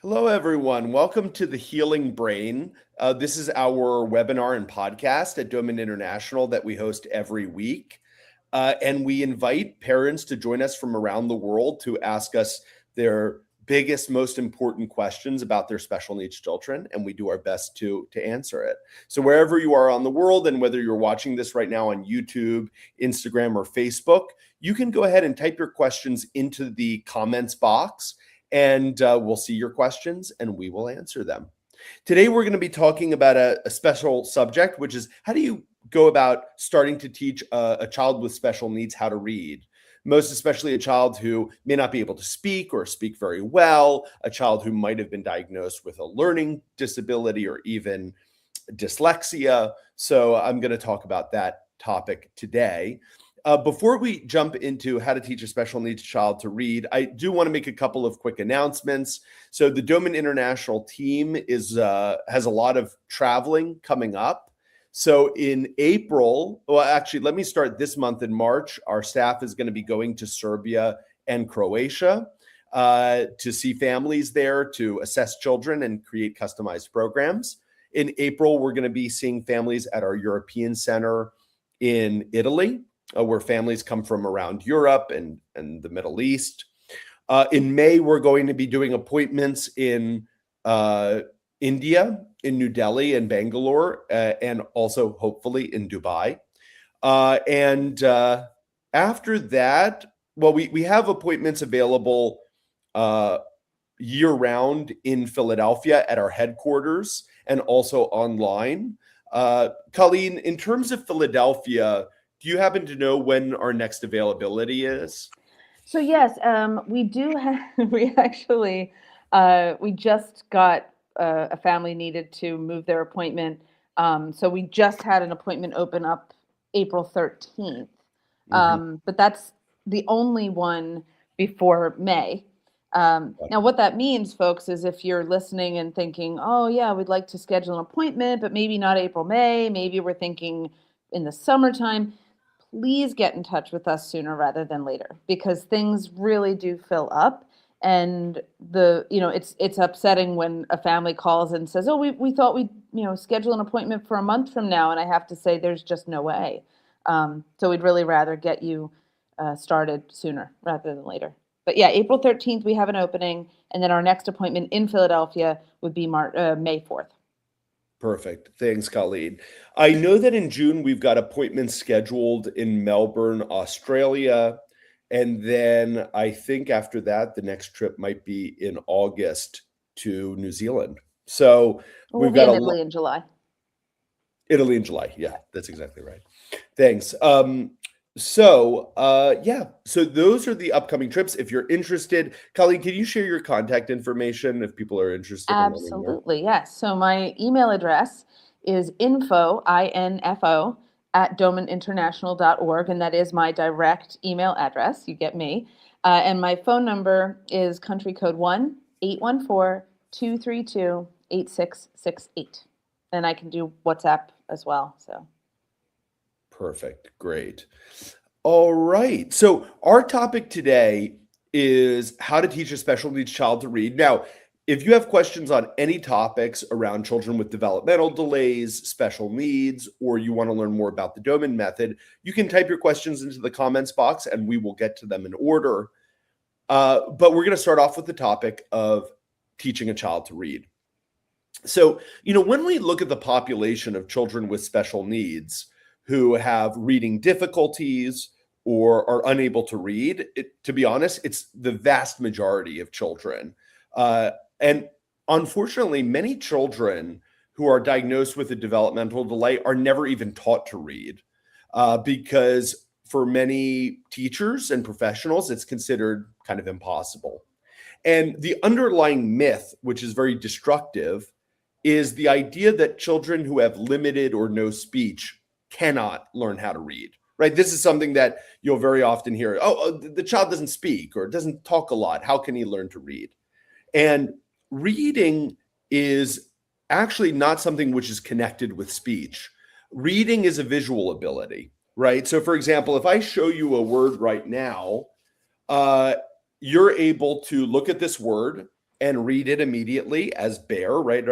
Hello, everyone. Welcome to the Healing Brain. This is our webinar and podcast at Domain International that we host every week. And we invite parents to join us from around the world to ask us their biggest, most important questions about their special needs children, and we do our best to answer it. So wherever you are on the world, and whether you're watching this right now on YouTube, Instagram, or Facebook, you can go ahead and type your questions into the comments box, and we'll see your questions and we will answer them. Today, we're going to be talking about a special subject, which is how do you go about starting to teach a child with special needs how to read? Most especially a child who may not be able to speak or speak very well, a child who might have been diagnosed with a learning disability or even dyslexia. So I'm going to talk about that topic today. Before we jump into how to teach a special needs child to read, I do want to make a couple of quick announcements. So the Domain International team has a lot of traveling coming up. So in April, well, actually, let me start this month in March. Our staff is going to be going to Serbia and Croatia to see families there, to assess children and create customized programs. In April, we're going to be seeing families at our European Center in Italy, where families come from around Europe and the Middle East. In May, we're going to be doing appointments in India, in New Delhi and Bangalore, and also hopefully in Dubai. And after that, well, we have appointments available year-round in Philadelphia at our headquarters and also online. Colleen, in terms of Philadelphia, do you happen to know when our next availability is? So yes, we do have, we just got a family needed to move their appointment. So we just had an appointment open up April 13th. But that's the only one before May. Now, what that means, folks, is if you're listening and thinking, oh, yeah, we'd like to schedule an appointment, but maybe not April, May, maybe we're thinking in the summertime, please get in touch with us sooner rather than later, because things really do fill up. And it's upsetting when a family calls and says, oh, we thought we'd schedule an appointment for a month from now, and I have to say there's just no way. So we'd really rather get you started sooner rather than later. But yeah, April 13th we have an opening, and then our next appointment in Philadelphia would be May 4th. Perfect. Thanks, Colleen. I know that in June we've got appointments scheduled in Melbourne, Australia. And then I think after that, the next trip might be in August to New Zealand. So we'll be in Italy in July. Italy in July. Yeah, that's exactly right. Thanks. So those are the upcoming trips. If you're interested, Colleen, can you share your contact information if people are interested? Absolutely, yes. So my email address is info, I-N-F-O, @domaininterntional.org, and that is my direct email address. You get me. And my phone number is country code 1-814-232-8668. And I can do WhatsApp as well, so. Perfect. Great. All right. So our topic today is how to teach a special needs child to read. Now, if you have questions on any topics around children with developmental delays, special needs, or you want to learn more about the Domain method, you can type your questions into the comments box and we will get to them in order. But we're going to start off with the topic of teaching a child to read. So, when we look at the population of children with special needs who have reading difficulties or are unable to read, to be honest, it's the vast majority of children. And unfortunately, many children who are diagnosed with a developmental delay are never even taught to read because for many teachers and professionals, it's considered kind of impossible. And the underlying myth, which is very destructive, is the idea that children who have limited or no speech cannot learn how to read, right? This is something that you'll very often hear. Oh, the child doesn't speak or doesn't talk a lot. How can he learn to read? And reading is actually not something which is connected with speech. Reading is a visual ability, right? So for example, if I show you a word right now, you're able to look at this word and read it immediately as bear, right?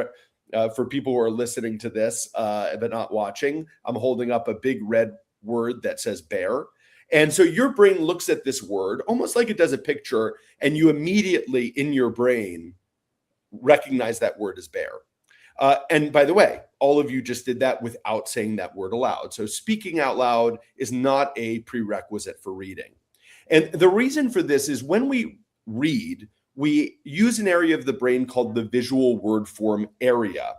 For people who are listening to this but not watching, I'm holding up a big red word that says bear. And so your brain looks at this word almost like it does a picture, and you immediately in your brain recognize that word as bear. And by the way, all of you just did that without saying that word aloud. So speaking out loud is not a prerequisite for reading. And the reason for this is when we read, we use an area of the brain called the visual word form area.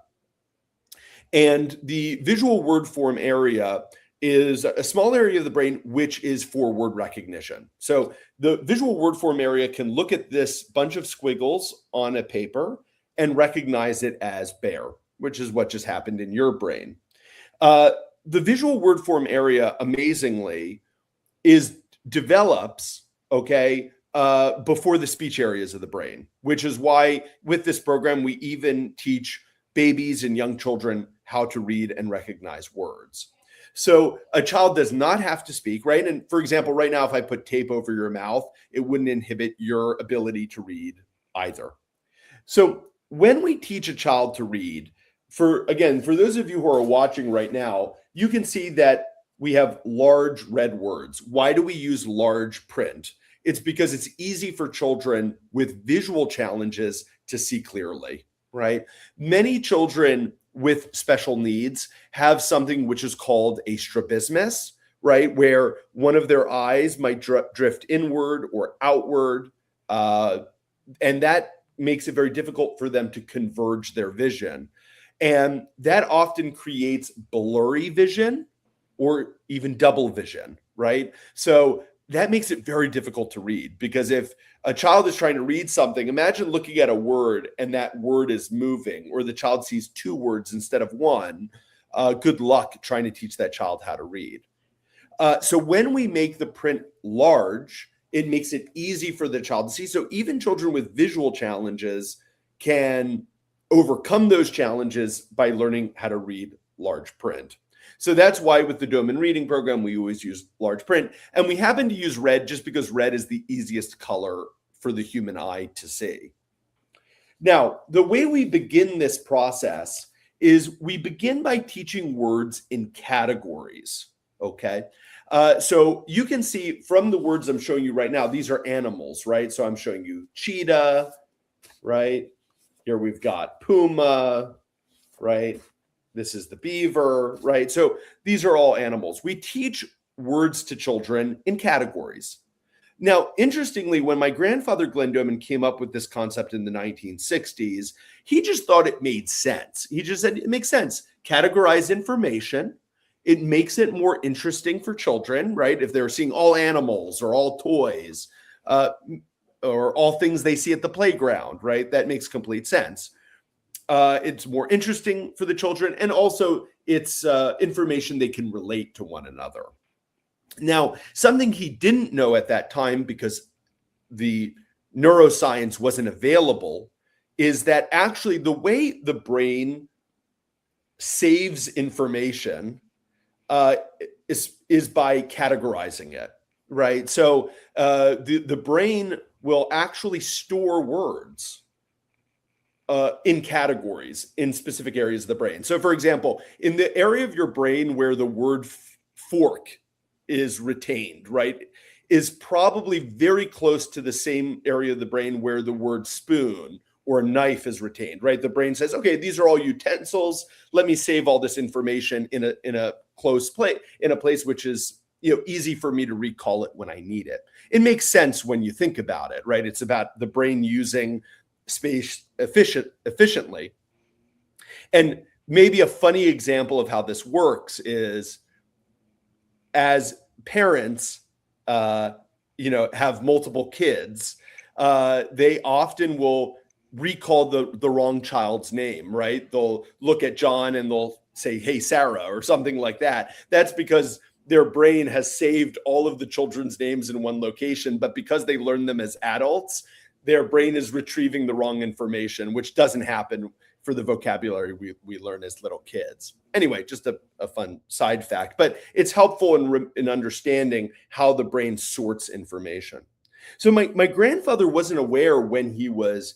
And the visual word form area is a small area of the brain which is for word recognition. So the visual word form area can look at this bunch of squiggles on a paper and recognize it as bear, which is what just happened in your brain. The visual word form area, amazingly, develops, okay, before the speech areas of the brain, which is why with this program, we even teach babies and young children how to read and recognize words. So a child does not have to speak, right? And for example, right now, if I put tape over your mouth, it wouldn't inhibit your ability to read either. So when we teach a child to read, for those of you who are watching right now, you can see that we have large red words. Why do we use large print? It's because it's easy for children with visual challenges to see clearly, right? Many children with special needs have something which is called a strabismus, right? Where one of their eyes might drift inward or outward. And that makes it very difficult for them to converge their vision. And that often creates blurry vision or even double vision, right? So that makes it very difficult to read, because if a child is trying to read something, imagine looking at a word and that word is moving, or the child sees two words instead of one. Good luck trying to teach that child how to read. So when we make the print large, it makes it easy for the child to see. So even children with visual challenges can overcome those challenges by learning how to read large print. So that's why with the Doman reading program, we always use large print. And we happen to use red just because red is the easiest color for the human eye to see. Now, the way we begin this process is we begin by teaching words in categories, okay? So you can see from the words I'm showing you right now, these are animals, right? So I'm showing you cheetah, right? Here we've got puma, right? This is the beaver, right? So these are all animals. We teach words to children in categories. Now, interestingly, when my grandfather, Glenn Doman, came up with this concept in the 1960s, he just thought it made sense. He just said, it makes sense. Categorize information. It makes it more interesting for children, right? If they're seeing all animals or all toys or all things they see at the playground, right? That makes complete sense. It's more interesting for the children, and also it's information they can relate to one another. Now, something he didn't know at that time, because the neuroscience wasn't available, is that actually the way the brain saves information is by categorizing it, right? So the brain will actually store words in categories in specific areas of the brain. So for example, in the area of your brain where the word fork is retained, right, is probably very close to the same area of the brain where the word spoon or knife is retained, right? The brain says, okay, these are all utensils. Let me save all this information in a close place, in a place which is, easy for me to recall it when I need it. It makes sense when you think about it, right? It's about the brain using space efficiently. And maybe a funny example of how this works is, as parents, have multiple kids, they often will recall the wrong child's name, right? They'll look at John and they'll say, hey, Sarah, or something like that. That's because their brain has saved all of the children's names in one location, but because they learn them as adults, their brain is retrieving the wrong information, which doesn't happen for the vocabulary we learn as little kids. Anyway, just a fun side fact, but it's helpful in understanding how the brain sorts information. So my grandfather wasn't aware when he was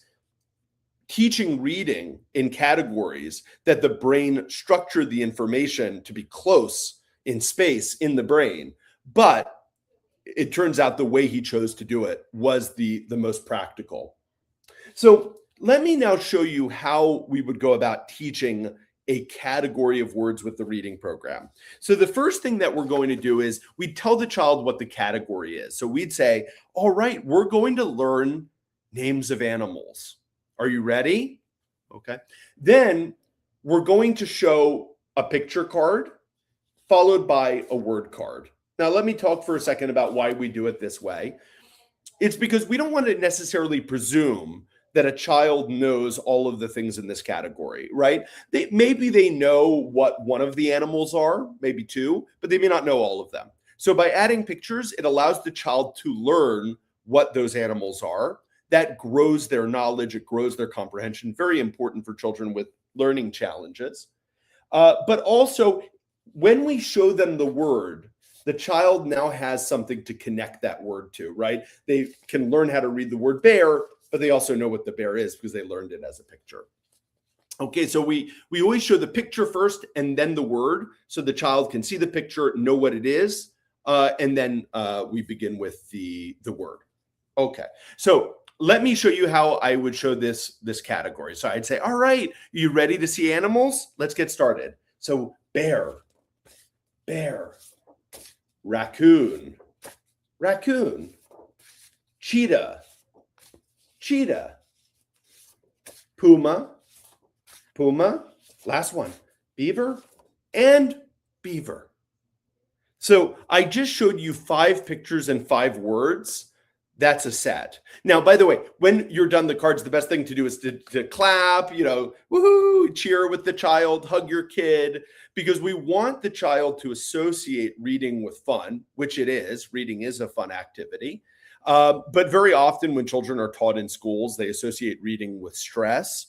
teaching reading in categories that the brain structured the information to be close in space in the brain. But it turns out the way he chose to do it was the most practical. So let me now show you how we would go about teaching a category of words with the reading program. So the first thing that we're going to do is we'd tell the child what the category is. So we'd say, all right, we're going to learn names of animals. Are you ready? Okay. Then we're going to show a picture card followed by a word card. Now, let me talk for a second about why we do it this way. It's because we don't want to necessarily presume that a child knows all of the things in this category, right? Maybe they know what one of the animals are, maybe two, but they may not know all of them. So by adding pictures, it allows the child to learn what those animals are. That grows their knowledge, it grows their comprehension. Very important for children with learning challenges. But also, when we show them the word, the child now has something to connect that word to, right? They can learn how to read the word bear, but they also know what the bear is because they learned it as a picture. Okay, so we always show the picture first and then the word so the child can see the picture, know what it is, and then we begin with the word. Okay, so let me show you how I would show this category. So I'd say, all right, you ready to see animals? Let's get started. So bear, raccoon, cheetah, puma, last one, beaver, and beaver. So I just showed you 5 pictures and 5 words. That's a set. Now, by the way, when you're done the cards, the best thing to do is to clap, woohoo, cheer with the child, hug your kid, because we want the child to associate reading with fun, which it is. Reading is a fun activity. But very often when children are taught in schools, they associate reading with stress.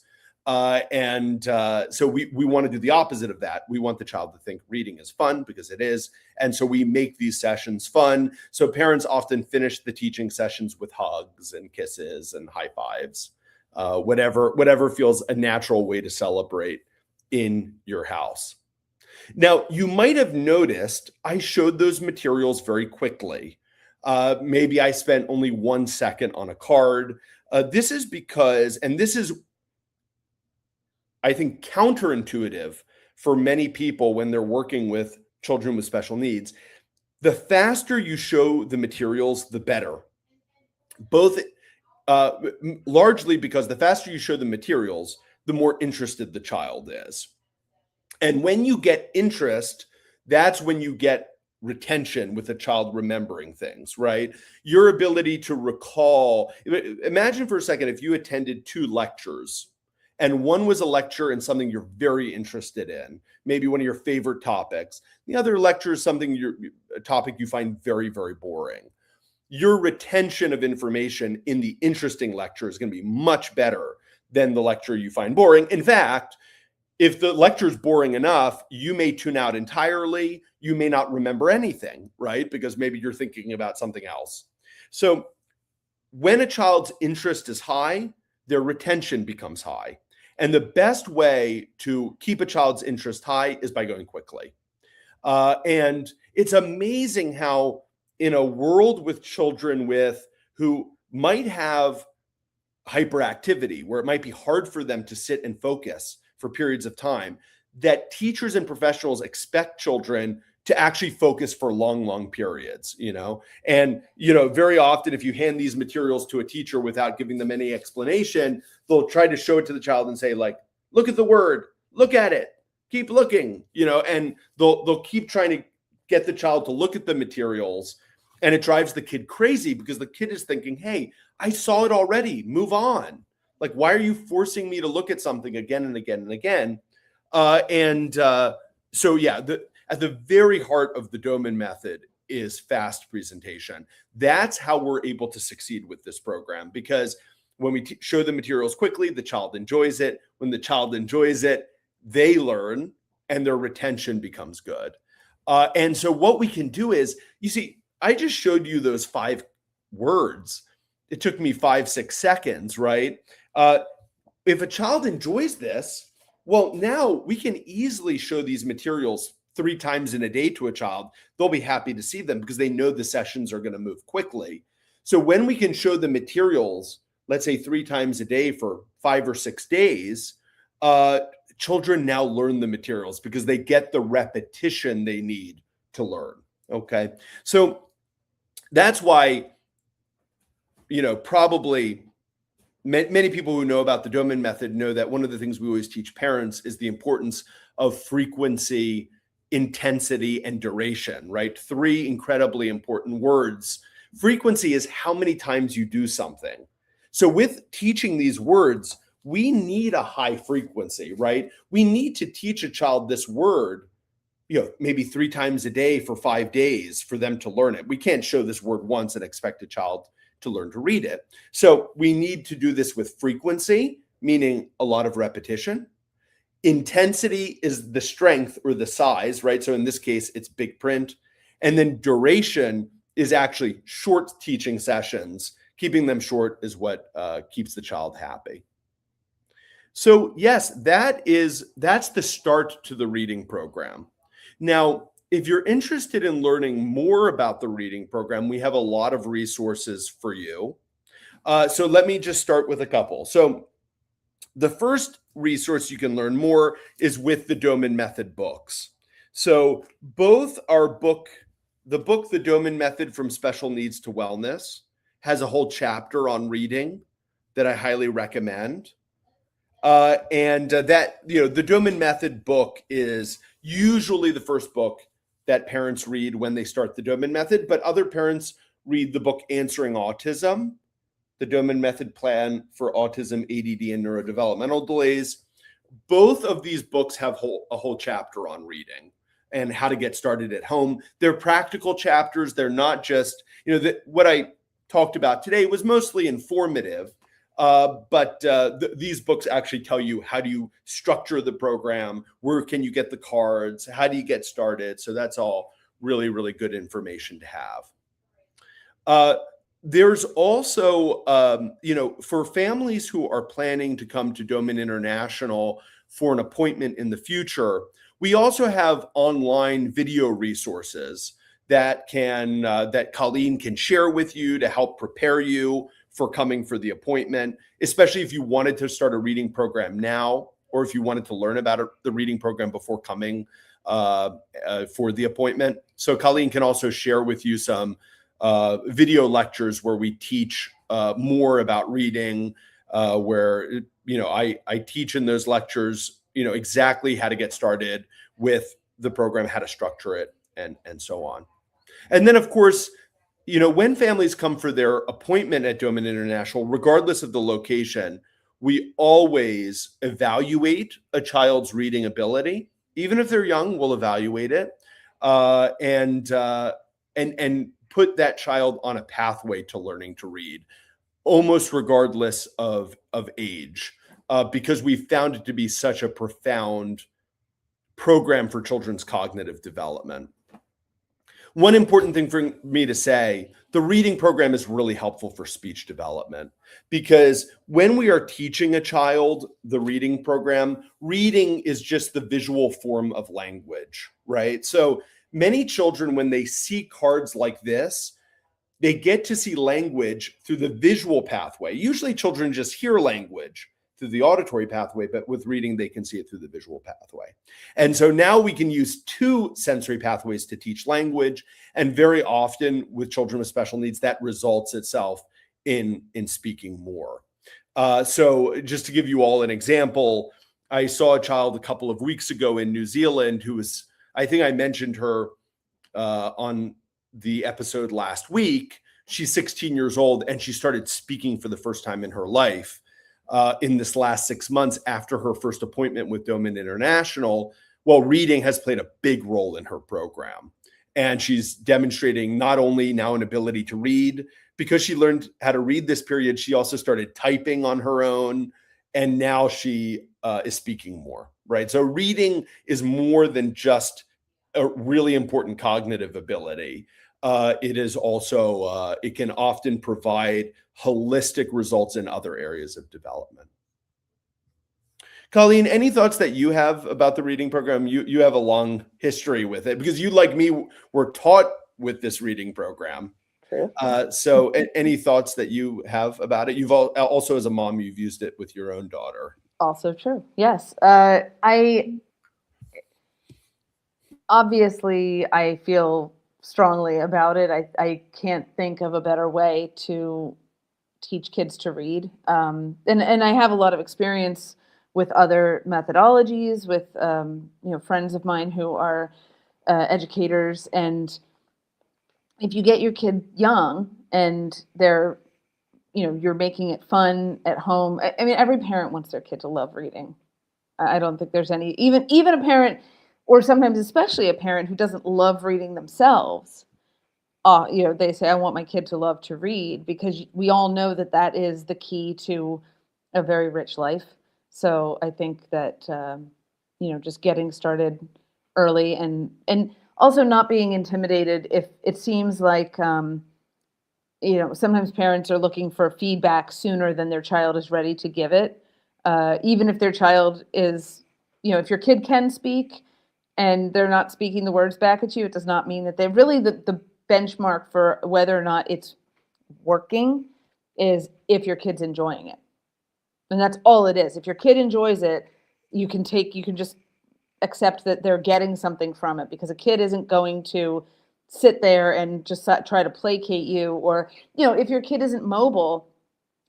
So we want to do the opposite of that. We want the child to think reading is fun because it is. And so we make these sessions fun. So parents often finish the teaching sessions with hugs and kisses and high fives, whatever feels a natural way to celebrate in your house. Now, you might have noticed I showed those materials very quickly. Maybe I spent only 1 second on a card. This is because, and this is, I think, counterintuitive for many people when they're working with children with special needs. The faster you show the materials, the better. Both largely because the faster you show the materials, the more interested the child is. And when you get interest, that's when you get retention with a child remembering things, right? Your ability to recall. Imagine for a second if you attended 2 lectures and one was a lecture in something you're very interested in, maybe one of your favorite topics. The other lecture is a topic you find very, very boring. Your retention of information in the interesting lecture is going to be much better than the lecture you find boring. In fact, if the lecture is boring enough, you may tune out entirely. You may not remember anything, right? Because maybe you're thinking about something else. So when a child's interest is high, their retention becomes high. And the best way to keep a child's interest high is by going quickly. And it's amazing how in a world with children who might have hyperactivity, where it might be hard for them to sit and focus for periods of time, that teachers and professionals expect children to actually focus for long, long periods, And, very often if you hand these materials to a teacher without giving them any explanation, they'll try to show it to the child and say, like, look at the word, look at it, keep looking, and they'll keep trying to get the child to look at the materials. And it drives the kid crazy because the kid is thinking, hey, I saw it already, move on. Like, why are you forcing me to look at something again and again and again? At the very heart of the Doman method is fast presentation. That's how we're able to succeed with this program, because when we show the materials quickly, the child enjoys it. When the child enjoys it, they learn and their retention becomes good. And so what we can do is, you see, I just showed you those 5 words. It took me 5-6 seconds, right? if a child enjoys this, well, now we can easily show these materials 3 times in a day to a child. They'll be happy to see them because they know the sessions are going to move quickly. So when we can show the materials, let's say 3 times a day for 5 or 6 days, children now learn the materials because they get the repetition they need to learn. Okay. So that's why, probably many people who know about the Doman method know that one of the things we always teach parents is the importance of frequency, intensity, and duration, right? 3 incredibly important words. Frequency is how many times you do something. So with teaching these words, we need a high frequency, right? We need to teach a child this word, maybe 3 times a day for 5 days for them to learn it. We can't show this word once and expect a child to learn to read it. So we need to do this with frequency, meaning a lot of repetition. Intensity is the strength or the size, right? So in this case, it's big print. And then duration is actually short teaching sessions. Keeping them short is what keeps the child happy. So yes, that's the start to the reading program. Now, if you're interested in learning more about the reading program, we have a lot of resources for you. So let me just start with a couple. So the first resource you can learn more is with the Doman Method books. So both our book, the Doman Method from Special Needs to Wellness, has a whole chapter on reading that I highly recommend. The Doman Method book is usually the first book that parents read when they start the Doman Method, but other parents read the book Answering Autism, the Doman Method Plan for Autism, ADD, and Neurodevelopmental Delays. Both of these books have a whole chapter on reading and how to get started at home. They're practical chapters. They're not just, what I talked about today was mostly informative. But these books actually tell you how do you structure the program, where can you get the cards, how do you get started. So that's all really, really good information to have. There's also, for families who are planning to come to Doman International for an appointment in the future, we also have online video resources that Colleen can share with you to help prepare you for coming for the appointment, especially if you wanted to start a reading program now, or if you wanted to learn about the reading program before coming for the appointment. So Colleen can also share with you some video lectures where we teach more about reading, where I teach in those lectures, exactly how to get started with the program, how to structure it, and so on. And then, of course, when families come for their appointment at Doman International, regardless of the location, we always evaluate a child's reading ability. Even if they're young, we'll evaluate it and put that child on a pathway to learning to read, almost regardless of age, because we found it to be such a profound program for children's cognitive development. One important thing for me to say, the reading program is really helpful for speech development, because when we are teaching a child the reading program, reading is just the visual form of language, right? So many children, when they see cards like this, they get to see language through the visual pathway. Usually children just hear language through the auditory pathway, but with reading, they can see it through the visual pathway. And so now we can use 2 sensory pathways to teach language. And very often with children with special needs, that results itself in speaking more. So just to give you all an example, I saw a child a couple of weeks ago in New Zealand who was, I think I mentioned her on the episode last week. She's 16 years old and she started speaking for the first time in her life. In this last 6 months after her first appointment with Doman International. Well, reading has played a big role in her program. And she's demonstrating not only now an ability to read, because she learned how to read this period, she also started typing on her own. And now she is speaking more, right? So reading is more than just a really important cognitive ability. It is also, it can often provide holistic results in other areas of development. Colleen, any thoughts that you have about the reading program? You have a long history with it because you, like me, were taught with this reading program. True. So any thoughts that you have about it? You've also, as a mom, you've used it with your own daughter. Also true. Yes. I feel strongly about it. I can't think of a better way to teach kids to read. And I have a lot of experience with other methodologies, with friends of mine who are educators. And if you get your kid young and you're making it fun at home. I mean, every parent wants their kid to love reading. I don't think there's any, even a parent, or sometimes especially a parent who doesn't love reading themselves. They say, I want my kid to love to read, because we all know that that is the key to a very rich life. So I think that, just getting started early, and also not being intimidated if it seems like, sometimes parents are looking for feedback sooner than their child is ready to give it. Even if their child is, if your kid can speak and they're not speaking the words back at you, it does not mean that they really, the benchmark for whether or not it's working is if your kid's enjoying it. And that's all it is. If your kid enjoys it, you can just accept that they're getting something from it, because a kid isn't going to sit there and just try to placate you. Or, if your kid isn't mobile,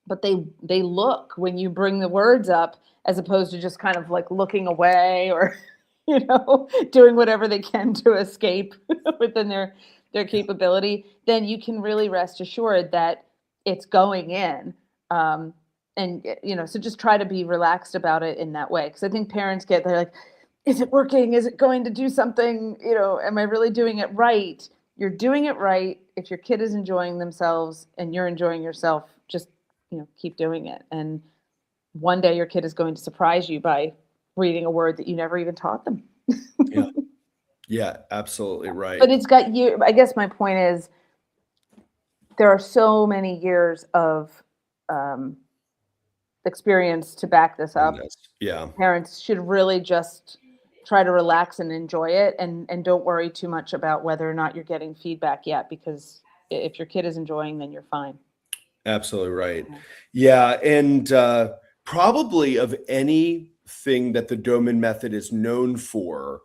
but they look when you bring the words up, as opposed to just kind of like looking away, or doing whatever they can to escape within their capability, then you can really rest assured that it's going in. And so just try to be relaxed about it in that way, because I think parents they're like, is it working? Is it going to do something? Am I really doing it right? You're doing it right. If your kid is enjoying themselves and you're enjoying yourself, just, keep doing it. And one day your kid is going to surprise you by reading a word that you never even taught them. Yeah. Yeah, absolutely right. But it's got you. I guess my point is, there are so many years of experience to back this up. Yeah. Parents should really just try to relax and enjoy it, and don't worry too much about whether or not you're getting feedback yet, because if your kid is enjoying, then you're fine. Absolutely right. Yeah. And probably of anything that the Doman method is known for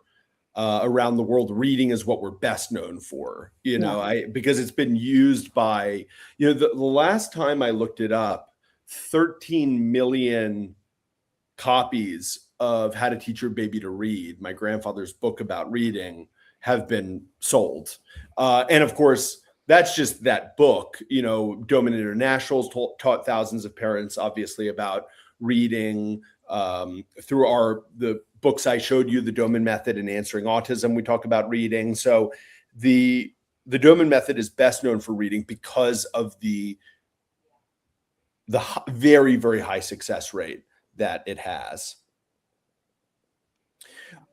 around the world, reading is what we're best known for, because it's been used by, the last time I looked it up, 13 million copies of How to Teach Your Baby to Read, my grandfather's book about reading, have been sold. And of course, that's just that book. Doman International's taught thousands of parents, obviously, about reading through the books I showed you, the Doman method and Answering Autism. We talk about reading. So the Doman method is best known for reading because of the very, very high success rate that it has.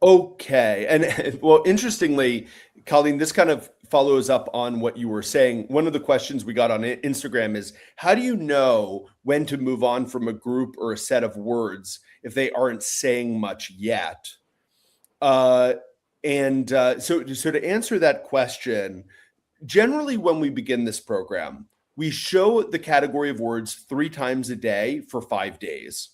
Okay. And well, interestingly, Colleen, this kind of follows up on what you were saying. One of the questions we got on Instagram is, how do you know when to move on from a group or a set of words if they aren't saying much yet? So to answer that question, generally when we begin this program, we show the category of words 3 times a day for 5 days.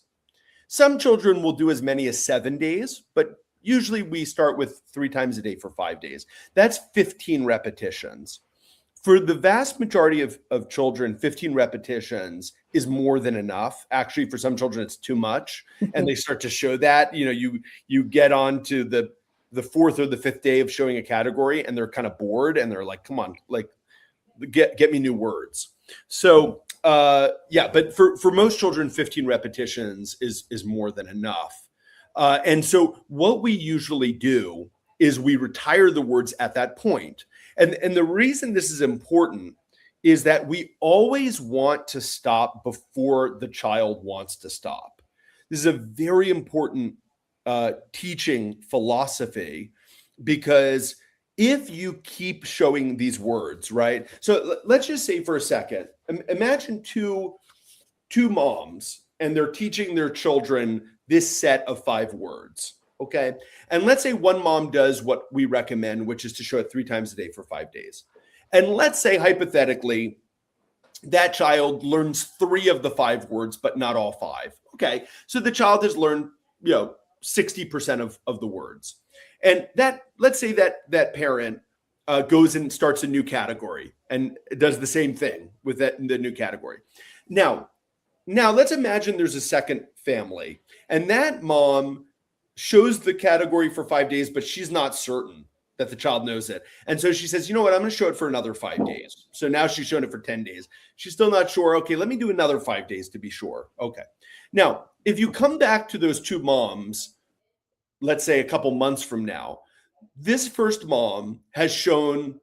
Some children will do as many as 7 days, but usually we start with 3 times a day for 5 days. That's 15 repetitions. For the vast majority of children, 15 repetitions is more than enough. Actually, for some children, it's too much. And they start to show that, you get on to the 4th or the 5th day of showing a category, and they're kind of bored, and they're like, come on, like, get me new words. So but for most children, 15 repetitions is more than enough. And so what we usually do is we retire the words at that point. And the reason this is important is that we always want to stop before the child wants to stop. This is a very important teaching philosophy, because if you keep showing these words, right? So let's just say for a second, imagine two moms, and they're teaching their children this set of 5 words. Okay. And let's say one mom does what we recommend, which is to show it 3 times a day for 5 days. And let's say hypothetically, that child learns 3 of the 5 words, but not all 5. Okay. So the child has learned, 60% of the words. And that, let's say that parent goes and starts a new category and does the same thing with the new category. Now let's imagine there's a second family, and that mom shows the category for 5 days, but she's not certain that the child knows it. And so she says, you know what, I'm going to show it for another 5 days. So now she's shown it for 10 days. She's still not sure. Okay, let me do another 5 days to be sure. Okay. Now, if you come back to those 2 moms, let's say a couple months from now, this first mom has shown,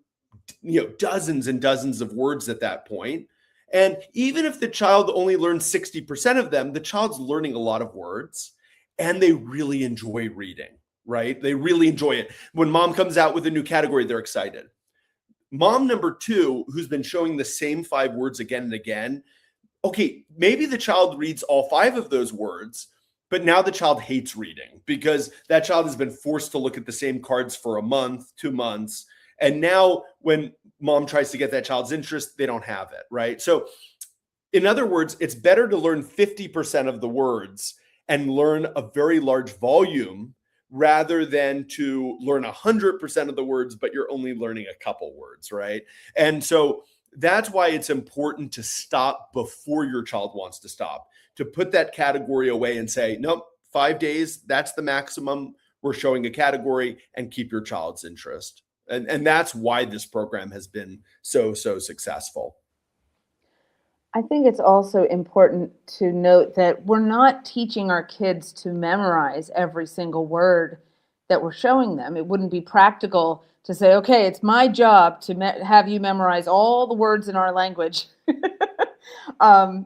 dozens and dozens of words at that point. And even if the child only learns 60% of them, the child's learning a lot of words, and they really enjoy reading, right? They really enjoy it. When mom comes out with a new category, they're excited. Mom number 2, who's been showing the same 5 words again and again, okay, maybe the child reads all 5 of those words, but now the child hates reading because that child has been forced to look at the same cards for a month, 2 months. And now when mom tries to get that child's interest, they don't have it, right? So in other words, it's better to learn 50% of the words and learn a very large volume rather than to learn 100% of the words, but you're only learning a couple words, right? And so that's why it's important to stop before your child wants to stop, to put that category away and say, nope, 5 days, that's the maximum. We're showing a category, and keep your child's interest. And that's why this program has been so successful. I think it's also important to note that we're not teaching our kids to memorize every single word that we're showing them. It wouldn't be practical to say, okay, it's my job to have you memorize all the words in our language.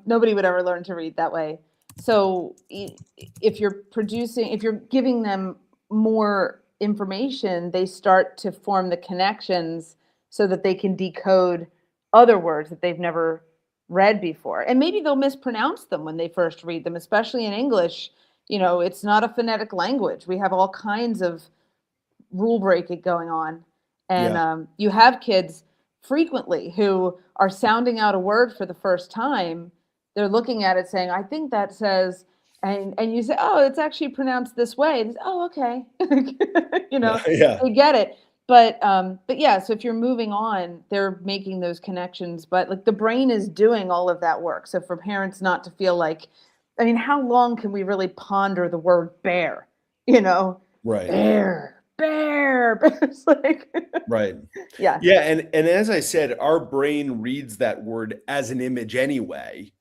Nobody would ever learn to read that way. So if you're giving them more information, they start to form the connections so that they can decode other words that they've never read before. And maybe they'll mispronounce them when they first read them, especially in English. It's not a phonetic language. We have all kinds of rule breaking going on. And you have kids frequently who are sounding out a word for the first time. They're looking at it saying, I think that says, and you say, oh, it's actually pronounced this way. And oh, okay. They get it. But yeah, so if you're moving on, they're making those connections, but like the brain is doing all of that work. So for parents not to feel like, how long can we really ponder the word bear? Right. Bear. It's like, right. Yeah. Yeah. And as I said, our brain reads that word as an image anyway.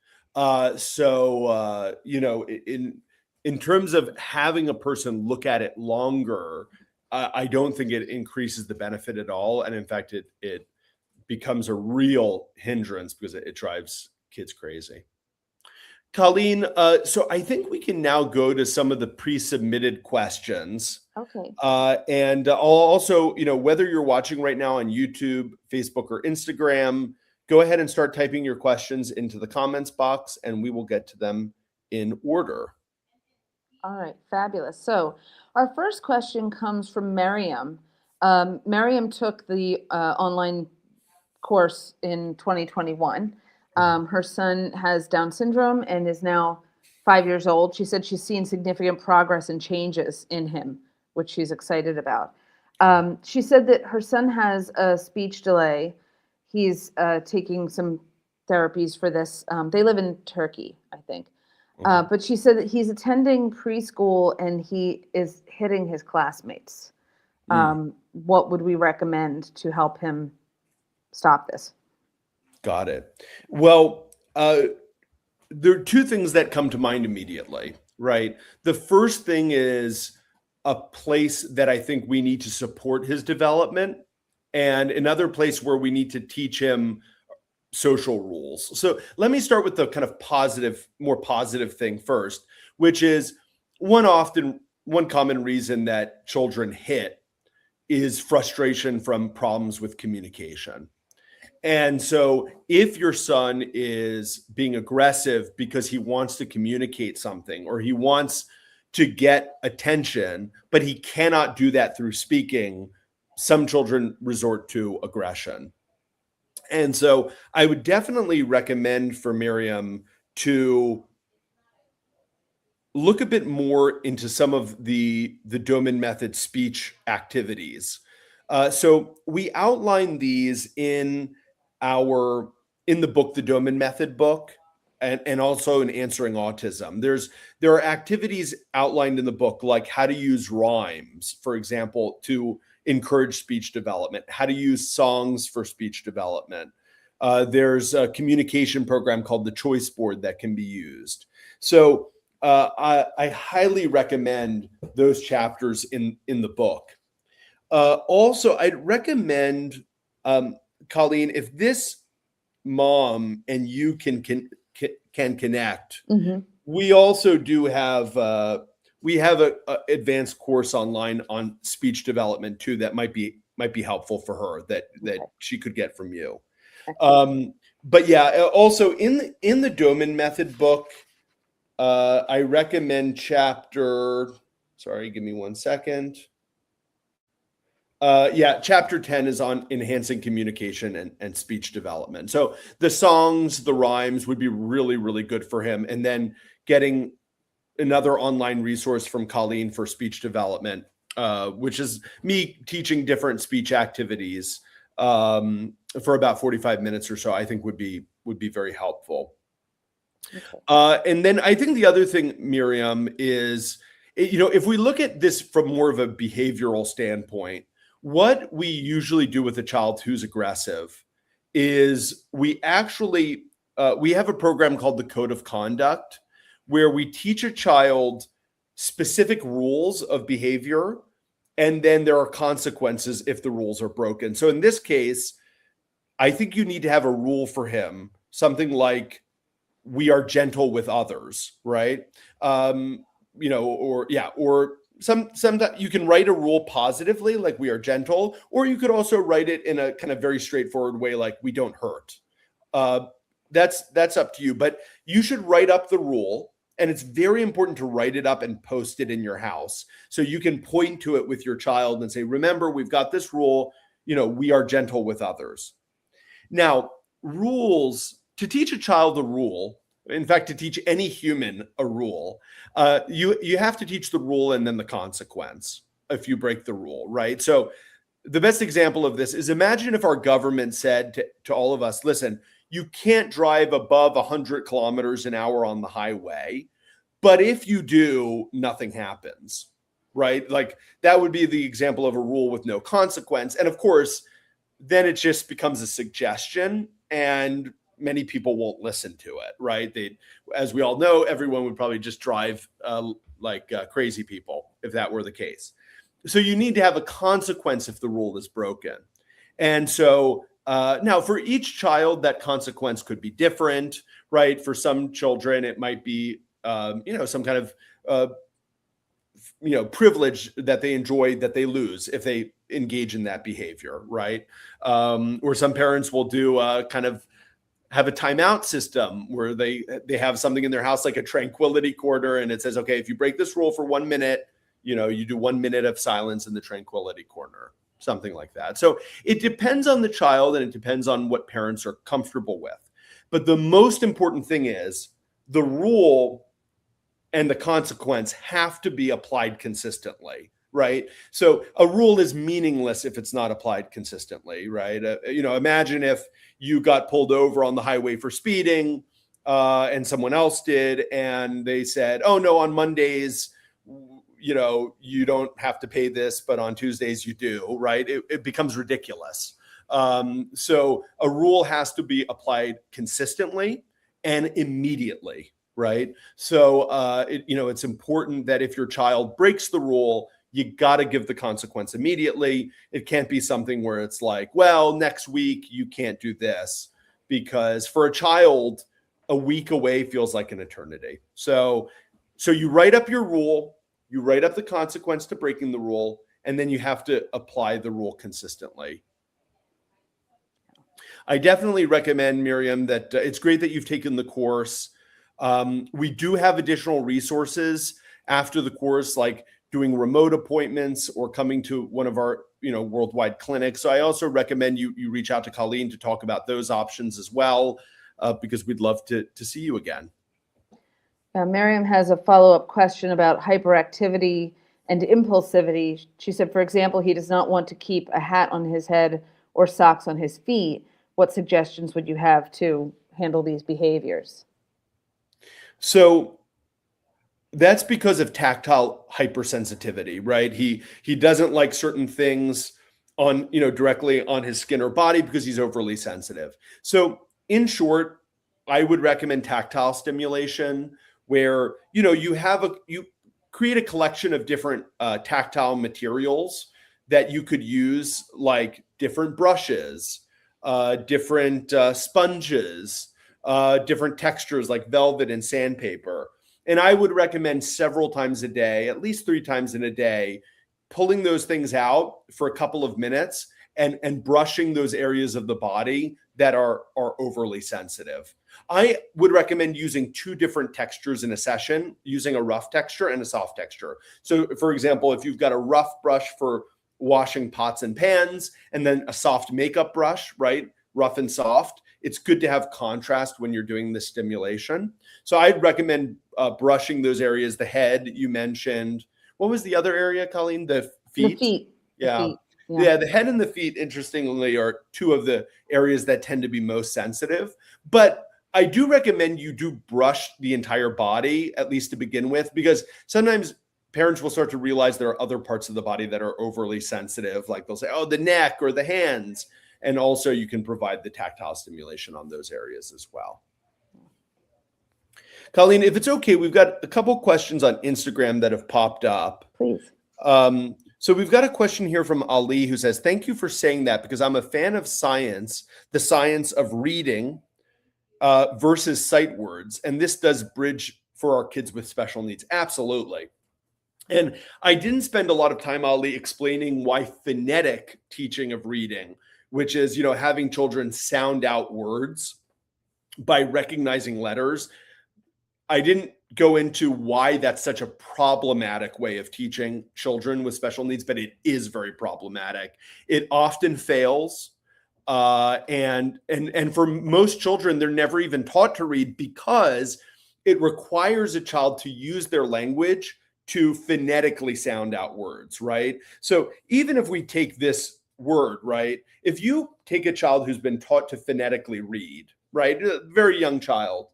So in terms of having a person look at it longer, I don't think it increases the benefit at all. And in fact, it becomes a real hindrance because it drives kids crazy. Colleen, so I think we can now go to some of the pre-submitted questions. Okay. And I'll also, whether you're watching right now on YouTube, Facebook, or Instagram, go ahead and start typing your questions into the comments box, and we will get to them in order. All right, fabulous. So our first question comes from Miriam. Miriam took the online course in 2021. Her son has Down syndrome and is now 5 years old. She said she's seen significant progress and changes in him, which she's excited about. She said that her son has a speech delay. He's taking some therapies for this. They live in Turkey, I think. But she said that he's attending preschool and he is hitting his classmates. What would we recommend to help him stop this? Got it. Well, there are 2 things that come to mind immediately, right? The first thing is a place that I think we need to support his development, and another place where we need to teach him social rules. So let me start with the kind of more positive thing first, which is one common reason that children hit is frustration from problems with communication. And so if your son is being aggressive because he wants to communicate something or he wants to get attention, but he cannot do that through speaking, some children resort to aggression. And so I would definitely recommend for Miriam to look a bit more into some of the Doman method speech activities. So we outline these in the book, the Doman Method book, and also in Answering Autism. There are activities outlined in the book, like how to use rhymes, for example, to encourage speech development, how to use songs for speech development. There's a communication program called the Choice Board that can be used. So I highly recommend those chapters in the book. Also, I'd recommend, Colleen, if this mom and you can connect. Mm-hmm. We also do have we have a advanced course online on speech development too that might be helpful for her that she could get from you. But yeah, also in the Doman Method book, I recommend chapter. Sorry, give me 1 second. Chapter 10 is on enhancing communication and speech development. So the songs, the rhymes would be really, really good for him. And then getting another online resource from Colleen for speech development, which is me teaching different speech activities for about 45 minutes or so, I think would be very helpful. Okay. And then I think the other thing, Miriam, is, if we look at this from more of a behavioral standpoint, what we usually do with a child who's aggressive is we actually we have a program called the Code of Conduct, where we teach a child specific rules of behavior, and then there are consequences if the rules are broken. So in this case, I think you need to have a rule for him, something like, we are gentle with others, right? Or sometimes you can write a rule positively, like we are gentle, or you could also write it in a kind of very straightforward way, like we don't hurt. That's up to you, but you should write up the rule, and it's very important to write it up and post it in your house so you can point to it with your child and say, remember, we've got this rule, we are gentle with others. Now, rules, to teach a child a rule, in fact, to teach any human a rule, you have to teach the rule and then the consequence if you break the rule, right? So the best example of this is, imagine if our government said to all of us, listen, you can't drive above 100 kilometers an hour on the highway, but if you do, nothing happens, right? Like that would be the example of a rule with no consequence. And of course, then it just becomes a suggestion, and many people won't listen to it, right? As we all know, everyone would probably just drive like crazy people if that were the case. So you need to have a consequence if the rule is broken. And so now for each child, that consequence could be different, right? For some children, it might be, some kind of, privilege that they enjoy that they lose if they engage in that behavior, right? Or some parents will do kind of have a timeout system where they have something in their house like a tranquility corner, and it says, okay, if you break this rule for 1 minute, you do 1 minute of silence in the tranquility corner, something like that. So it depends on the child, and it depends on what parents are comfortable with. But the most important thing is the rule and the consequence have to be applied consistently, right? So a rule is meaningless if it's not applied consistently, right? Imagine if you got pulled over on the highway for speeding and someone else did, and they said, oh no, on Mondays, you don't have to pay this, but on Tuesdays you do, right? It becomes ridiculous. So a rule has to be applied consistently and immediately, right? So, it's important that if your child breaks the rule, you got to give the consequence immediately. It can't be something where it's like, well, next week you can't do this, because for a child, a week away feels like an eternity. So you write up your rule, you write up the consequence to breaking the rule, and then you have to apply the rule consistently. I definitely recommend, Miriam, that it's great that you've taken the course. We do have additional resources after the course, like doing remote appointments or coming to one of our worldwide clinics. So I also recommend you reach out to Colleen to talk about those options as well, because we'd love to see you again. Miriam has a follow-up question about hyperactivity and impulsivity. She said, for example, he does not want to keep a hat on his head or socks on his feet. What suggestions would you have to handle these behaviors? So that's because of tactile hypersensitivity, right? He doesn't like certain things on, directly on his skin or body because he's overly sensitive. So in short, I would recommend tactile stimulation, where you create a collection of different tactile materials that you could use, like different brushes, different sponges, different textures like velvet and sandpaper. And I would recommend several times a day, at least 3 times in a day, pulling those things out for a couple of minutes and brushing those areas of the body that are overly sensitive. I would recommend using 2 different textures in a session, using a rough texture and a soft texture. So for example, if you've got a rough brush for washing pots and pans, and then a soft makeup brush, right? Rough and soft. It's good to have contrast when you're doing the stimulation. So I'd recommend brushing those areas. The head you mentioned. What was the other area, Colleen? The feet? The feet. Yeah. The feet. Yeah, the head and the feet, interestingly, are 2 of the areas that tend to be most sensitive. But I do recommend you do brush the entire body, at least to begin with, because sometimes parents will start to realize there are other parts of the body that are overly sensitive. Like they'll say, oh, the neck or the hands. And also you can provide the tactile stimulation on those areas as well. Colleen, if it's okay, we've got a couple questions on Instagram that have popped up. Please. So we've got a question here from Ali who says, thank you for saying that, because I'm a fan of science, the science of reading versus sight words. And this does bridge for our kids with special needs. Absolutely. And I didn't spend a lot of time, Ali, explaining why phonetic teaching of reading, which is, having children sound out words by recognizing letters. I didn't go into why that's such a problematic way of teaching children with special needs, but it is very problematic. It often fails. And for most children, they're never even taught to read because it requires a child to use their language to phonetically sound out words, right? So even if we take this word, right? If you take a child who's been taught to phonetically read, right? A very young child,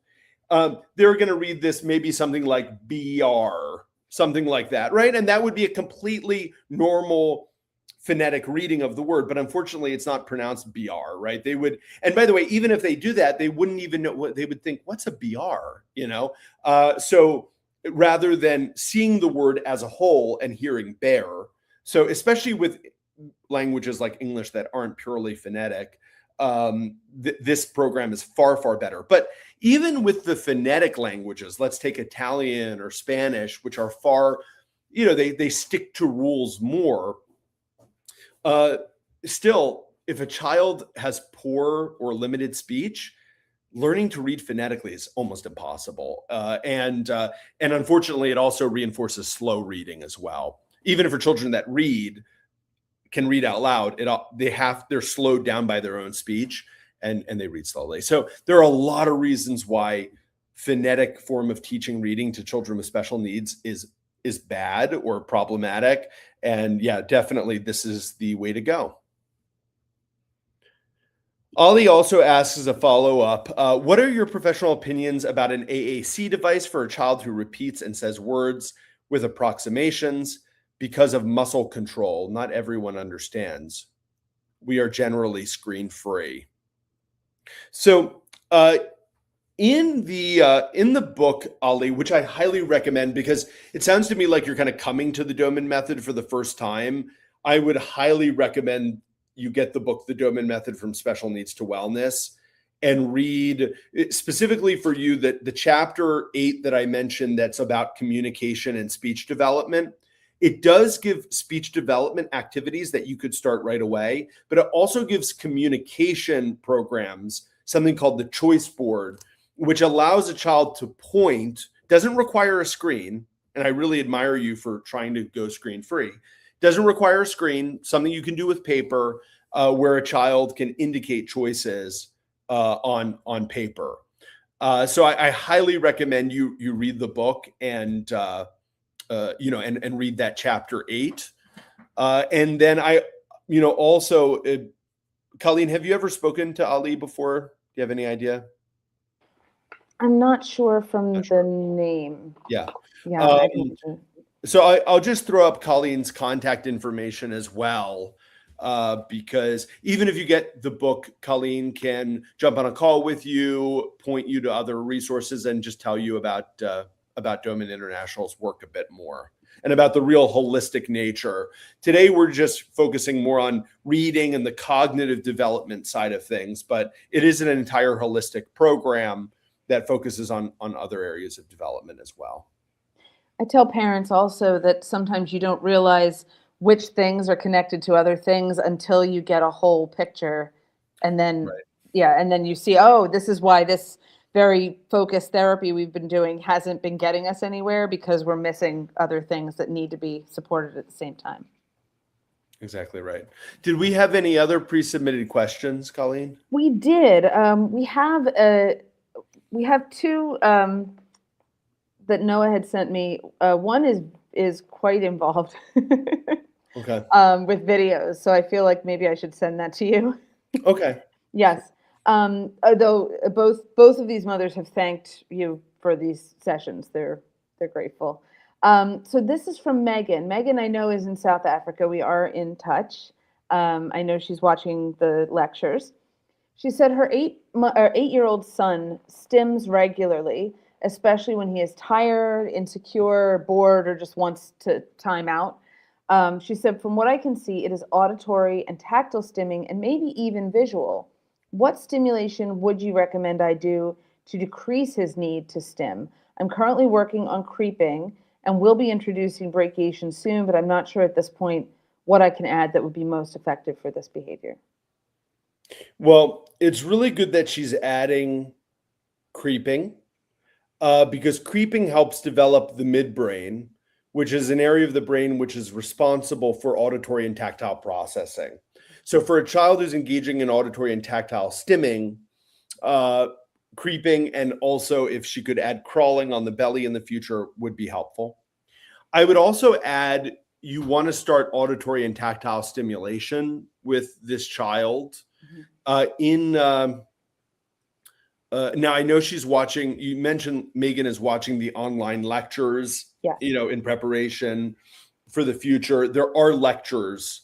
they're going to read this maybe something like BR, something like that, right? And that would be a completely normal phonetic reading of the word, but unfortunately it's not pronounced BR, right? They would, and by the way, even if they do that, they wouldn't even know what they would think, what's a BR, So rather than seeing the word as a whole and hearing bear, so especially with languages like English that aren't purely phonetic, this program is far, far better. But even with the phonetic languages, let's take Italian or Spanish, which are far, they stick to rules more. Still, if a child has poor or limited speech, learning to read phonetically is almost impossible. And unfortunately, it also reinforces slow reading as well. Even for children that can read out loud, they're slowed down by their own speech and they read slowly. So there are a lot of reasons why phonetic form of teaching reading to children with special needs is bad or problematic. And yeah, definitely this is the way to go. Ali also asks as a follow-up, what are your professional opinions about an AAC device for a child who repeats and says words with approximations because of muscle control? Not everyone understands. We are generally screen-free. So in the book, Ali, which I highly recommend because it sounds to me like you're kind of coming to the Doman method for the first time, I would highly recommend you get the book, The Doman Method from Special Needs to Wellness, and read specifically for you that the chapter 8 that I mentioned that's about communication and speech development It does give speech development activities that you could start right away, but it also gives communication programs, something called the choice board, which allows a child to point, doesn't require a screen. And I really admire you for trying to go screen free. Doesn't require a screen, something you can do with paper, where a child can indicate choices on paper. So I highly recommend you read the book and and read that chapter 8. And then also, Colleen, have you ever spoken to Ali before? Do you have any idea? I'm not sure from Not the sure. name. Yeah. Yeah, So I'll just throw up Colleen's contact information as well, because even if you get the book, Colleen can jump on a call with you, point you to other resources, and just tell you about Doman International's work a bit more and about the real holistic nature. Today, we're just focusing more on reading and the cognitive development side of things, but it is an entire holistic program that focuses on other areas of development as well. I tell parents also that sometimes you don't realize which things are connected to other things until you get a whole picture. And then, Right. yeah, and then you see, oh, this is why this very focused therapy we've been doing hasn't been getting us anywhere, because we're missing other things that need to be supported at the same time. Exactly right. Did we have any other pre-submitted questions, Colleen? We did. We have two that Noah had sent me. One is quite involved. Okay. With videos. So I feel like maybe I should send that to you. Okay. Yes. Although both of these mothers have thanked you for these sessions. They're grateful. So this is from Megan. Megan, I know, is in South Africa. We are in touch. I know she's watching the lectures. She said her 8-year-old son stims regularly, especially when he is tired, insecure, bored, or just wants to time out. She said, from what I can see, it is auditory and tactile stimming and maybe even visual. What stimulation would you recommend I do to decrease his need to stim? I'm currently working on creeping and will be introducing brachiation soon, but I'm not sure at this point what I can add that would be most effective for this behavior. Well, it's really good that she's adding creeping, because creeping helps develop the midbrain, which is an area of the brain which is responsible for auditory and tactile processing. So for a child who's engaging in auditory and tactile stimming, creeping, and also if she could add crawling on the belly in the future would be helpful. I would also add, you want to start auditory and tactile stimulation with this child. Now I know she's watching, you mentioned Megan is watching the online lectures, Yes. In preparation for the future. There are lectures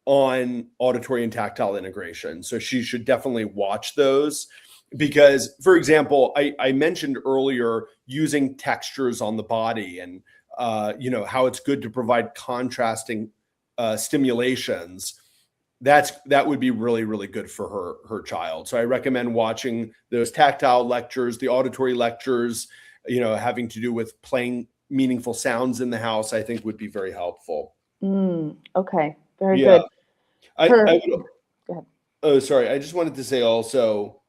on auditory and tactile integration. So she should definitely watch those because, for example, I mentioned earlier using textures on the body and, how it's good to provide contrasting stimulations. That would be really, really good for her child. So I recommend watching those tactile lectures, the auditory lectures, having to do with playing meaningful sounds in the house, I think would be very helpful. Okay, very Yeah. good. Go ahead. Oh, sorry. I just wanted to say also,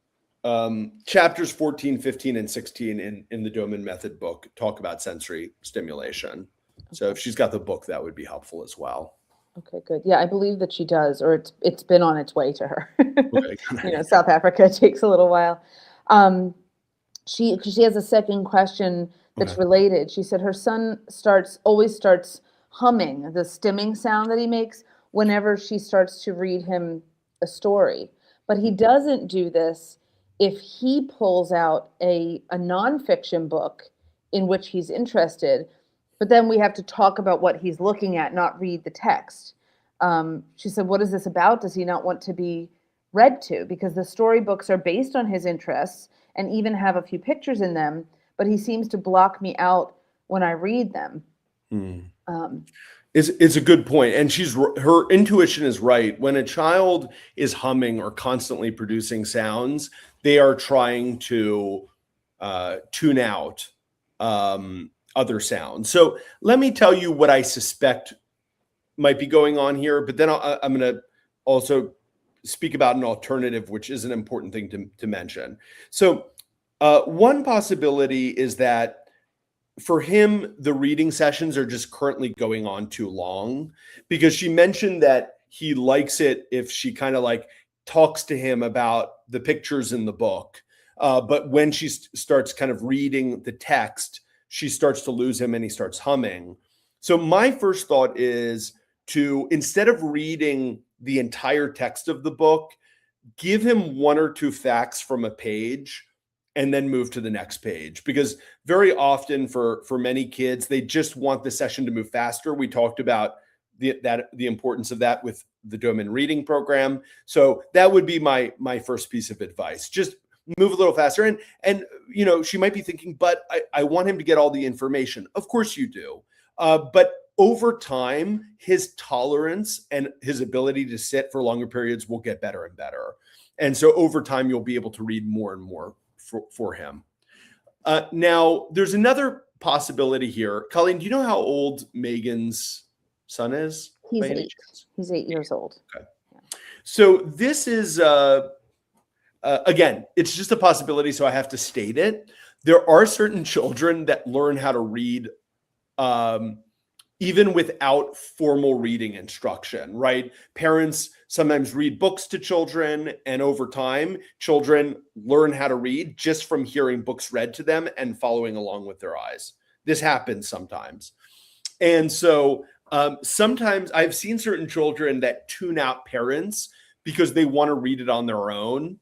chapters 14, 15, and 16 in the Doman Method book talk about sensory stimulation. So if she's got the book, that would be helpful as well. Okay, good. Yeah, I believe that she does, or it's been on its way to her. Okay. South Africa takes a little while. She has a second question that's related. She said her son always starts humming the stimming sound that he makes whenever she starts to read him a story. But he doesn't do this if he pulls out a nonfiction book in which he's interested, but then we have to talk about what he's looking at, not read the text. She said, what is this about? Does he not want to be read to? Because the storybooks are based on his interests and even have a few pictures in them, but he seems to block me out when I read them. It's a good point. And her intuition is right. When a child is humming or constantly producing sounds, they are trying to tune out other sounds. So let me tell you what I suspect might be going on here, but then I'm going to also speak about an alternative, which is an important thing to mention. So one possibility is that for him, the reading sessions are just currently going on too long, because she mentioned that he likes it if she kind of like talks to him about the pictures in the book. But when she starts kind of reading the text, she starts to lose him and he starts humming. So my first thought is to, instead of reading the entire text of the book, give him one or two facts from a page and then move to the next page, because very often for many kids, they just want the session to move faster. We talked about the importance of that with the Doman reading program. So that would be my first piece of advice. Just move a little faster. And you know, she might be thinking, but I want him to get all the information. Of course you do. But over time, his tolerance and his ability to sit for longer periods will get better and better. And so over time, you'll be able to read more and more for him. Now, there's another possibility here. Colleen, do you know how old Megan's son is? He's 8. He's 8 years old. Okay. So this is, again, it's just a possibility, so I have to state it. There are certain children that learn how to read even without formal reading instruction, right? Parents sometimes read books to children, and over time, children learn how to read just from hearing books read to them and following along with their eyes. This happens sometimes. And so sometimes I've seen certain children that tune out parents because they want to read it on their own.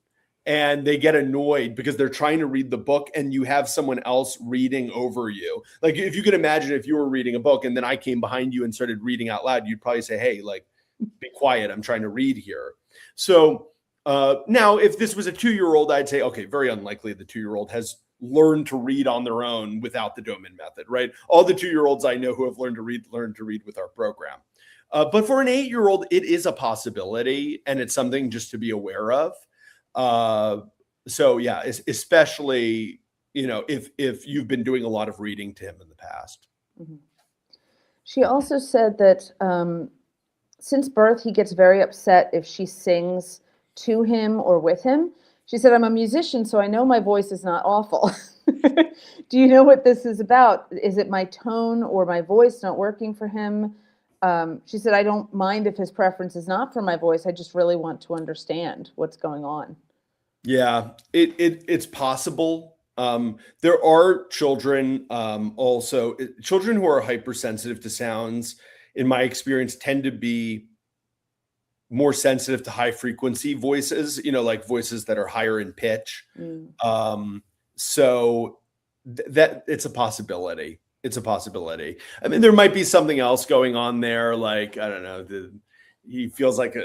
And they get annoyed because they're trying to read the book and you have someone else reading over you. Like, if you could imagine if you were reading a book and then I came behind you and started reading out loud, you'd probably say, hey, like, be quiet, I'm trying to read here. So now if this was a 2-year-old, I'd say, okay, very unlikely the 2-year-old has learned to read on their own without the Doman method, right? All the 2-year-olds I know who have learned to read with our program. But for an 8-year-old, it is a possibility, and it's something just to be aware of. So yeah, especially, you know, if you've been doing a lot of reading to him in the past. Mm-hmm. She also said that since birth, he gets very upset if she sings to him or with him. She said, I'm a musician, so I know my voice is not awful. Do you know what this is about? Is it my tone or my voice not working for him? She said, I don't mind if his preference is not for my voice. I just really want to understand what's going on. Yeah, it's possible. There are children also, children who are hypersensitive to sounds, in my experience, tend to be more sensitive to high frequency voices, you know, like voices that are higher in pitch. So that it's a possibility. It's a possibility. I mean, there might be something else going on there. Like, I don't know, he feels like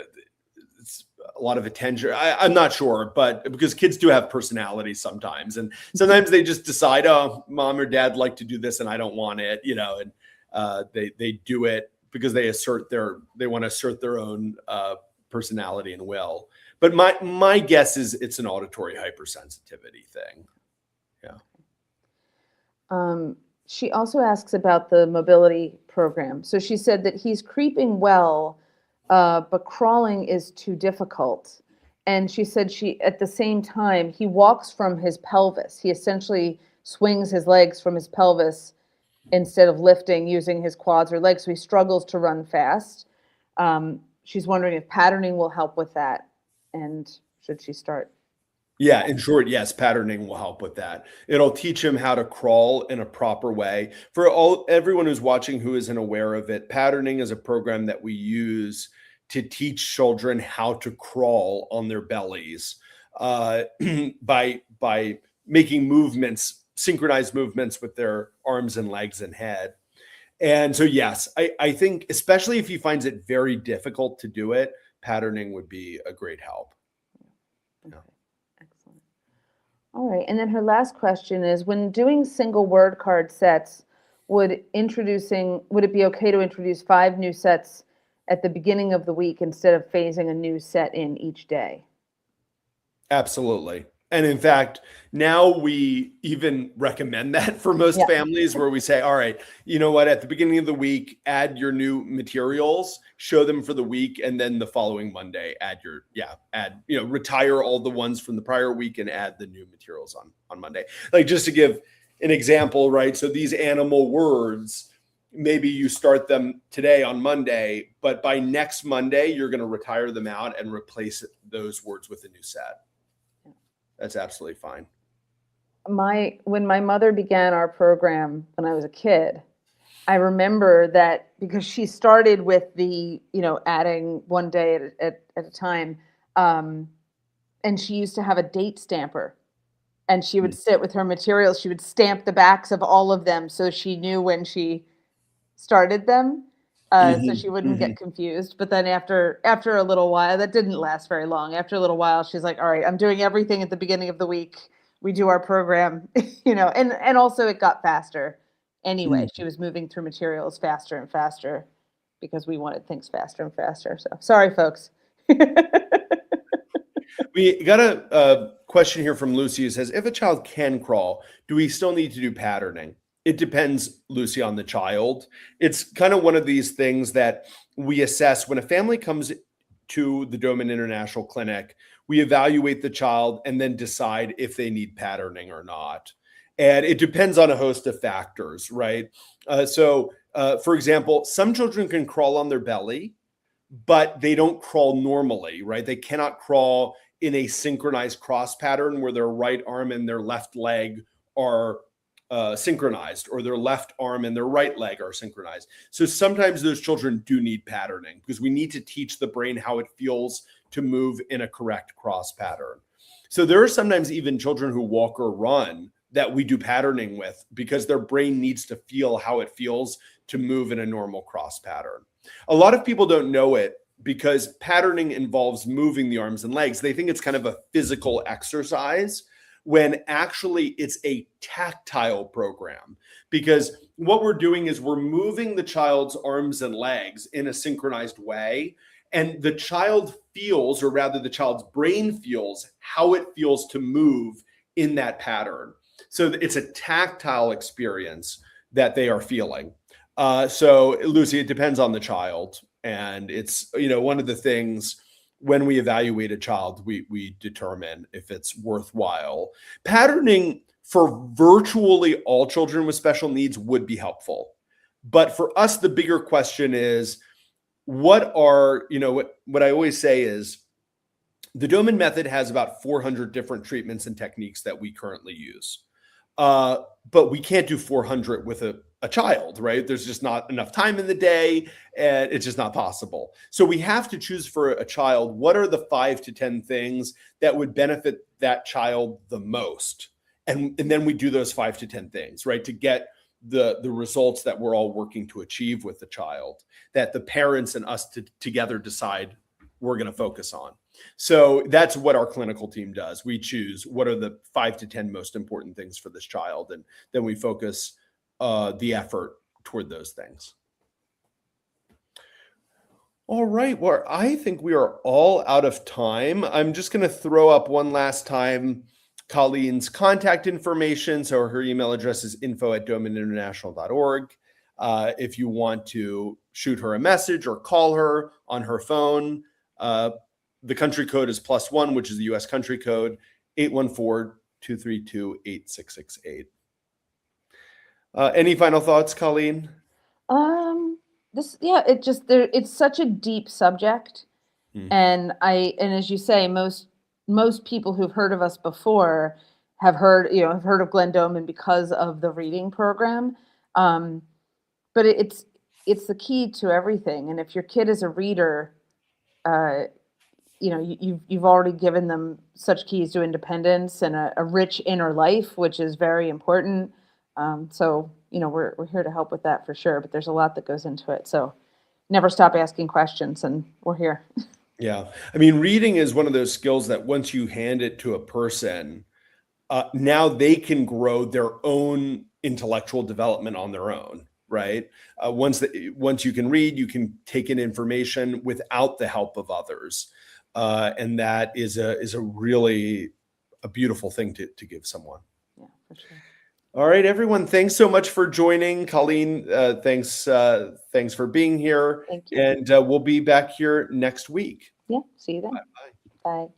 it's a lot of attention. I'm not sure, but because kids do have personalities sometimes, and sometimes they just decide, oh, mom or dad like to do this and I don't want it, you know, and they do it because they want to assert their own personality and will. But my guess is it's an auditory hypersensitivity thing. Yeah. She also asks about the mobility program. So she said that he's creeping well, but crawling is too difficult. And she said at the same time, he walks from his pelvis. He essentially swings his legs from his pelvis instead of lifting using his quads or legs. So he struggles to run fast. She's wondering if patterning will help with that. And should she start? Yeah, in short, yes, patterning will help with that. It'll teach him how to crawl in a proper way. For everyone who's watching who isn't aware of it, patterning is a program that we use to teach children how to crawl on their bellies by making movements, synchronized movements with their arms and legs and head. And so, yes, I think especially if he finds it very difficult to do it, patterning would be a great help. Okay. Excellent. All right. And then her last question is, when doing single word card sets, would it be okay to introduce 5 new sets at the beginning of the week instead of phasing a new set in each day? Absolutely. And in fact, now we even recommend that for most Yeah. families, where we say, all right, you know what, at the beginning of the week, add your new materials, show them for the week, and then the following Monday, retire all the ones from the prior week and add the new materials on Monday. Like, just to give an example, right? So these animal words, maybe you start them today on Monday, but by next Monday, you're going to retire them out and replace those words with a new set. That's absolutely fine. When my mother began our program when I was a kid, I remember that because she started with adding one day at a time, and she used to have a date stamper, and she would sit with her materials. She would stamp the backs of all of them so she knew when she started them, so she wouldn't get confused. But then after a little while, that didn't last very long. After a little while, she's like, "All right, I'm doing everything at the beginning of the week. We do our program, and also it got faster. Anyway, she was moving through materials faster and faster because we wanted things faster and faster. So sorry, folks. We got a question here from Lucy who says, if a child can crawl, do we still need to do patterning? It depends, Lucy, on the child. It's kind of one of these things that we assess when a family comes to the Doman International Clinic. We evaluate the child and then decide if they need patterning or not. And it depends on a host of factors, right? For example, some children can crawl on their belly, but they don't crawl normally, right? They cannot crawl in a synchronized cross pattern where their right arm and their left leg are synchronized, or their left arm and their right leg are synchronized. So sometimes those children do need patterning because we need to teach the brain how it feels to move in a correct cross pattern. So there are sometimes even children who walk or run that we do patterning with because their brain needs to feel how it feels to move in a normal cross pattern. A lot of people don't know it because patterning involves moving the arms and legs. They think it's kind of a physical exercise when actually it's a tactile program, because what we're doing is we're moving the child's arms and legs in a synchronized way, and the child feels, or rather the child's brain feels, how it feels to move in that pattern. So it's a tactile experience that they are feeling. So Lucy, it depends on the child. And it's, one of the things when we evaluate a child, we determine if it's worthwhile. Patterning for virtually all children with special needs would be helpful. But for us, the bigger question is, what I always say is the Doman method has about 400 different treatments and techniques that we currently use. But we can't do 400 with a child, right? There's just not enough time in the day, and it's just not possible. So we have to choose for a child, what are the 5 to 10 things that would benefit that child the most? And then we do those 5 to 10 things, right? To get the results that we're all working to achieve with the child, that the parents and us together decide we're going to focus on. So that's what our clinical team does. We choose what are the 5 to 10 most important things for this child, and then we focus the effort toward those things. All right. Well, I think we are all out of time. I'm just going to throw up one last time Colleen's contact information. So her email address is info@domaninternational.org. If you want to shoot her a message or call her on her phone, the country code is +1, which is the US country code, 814-232-8668. Any final thoughts, Colleen? It's such a deep subject. And as you say, most people who've heard of us before have heard of Glenn Doman because of the reading program. But it's the key to everything. And if your kid is a reader, you've already given them such keys to independence and a rich inner life, which is very important. So we're here to help with that for sure, but there's a lot that goes into it. So never stop asking questions, and we're here. Yeah. I mean, reading is one of those skills that once you hand it to a person, now they can grow their own intellectual development on their own, right? Once you can read, you can take in information without the help of others. And that is a really a beautiful thing to give someone. Yeah, for sure. All right, everyone. Thanks so much for joining. Colleen, thanks for being here. Thank you. And we'll be back here next week. Yeah, see you then. Bye-bye. Bye.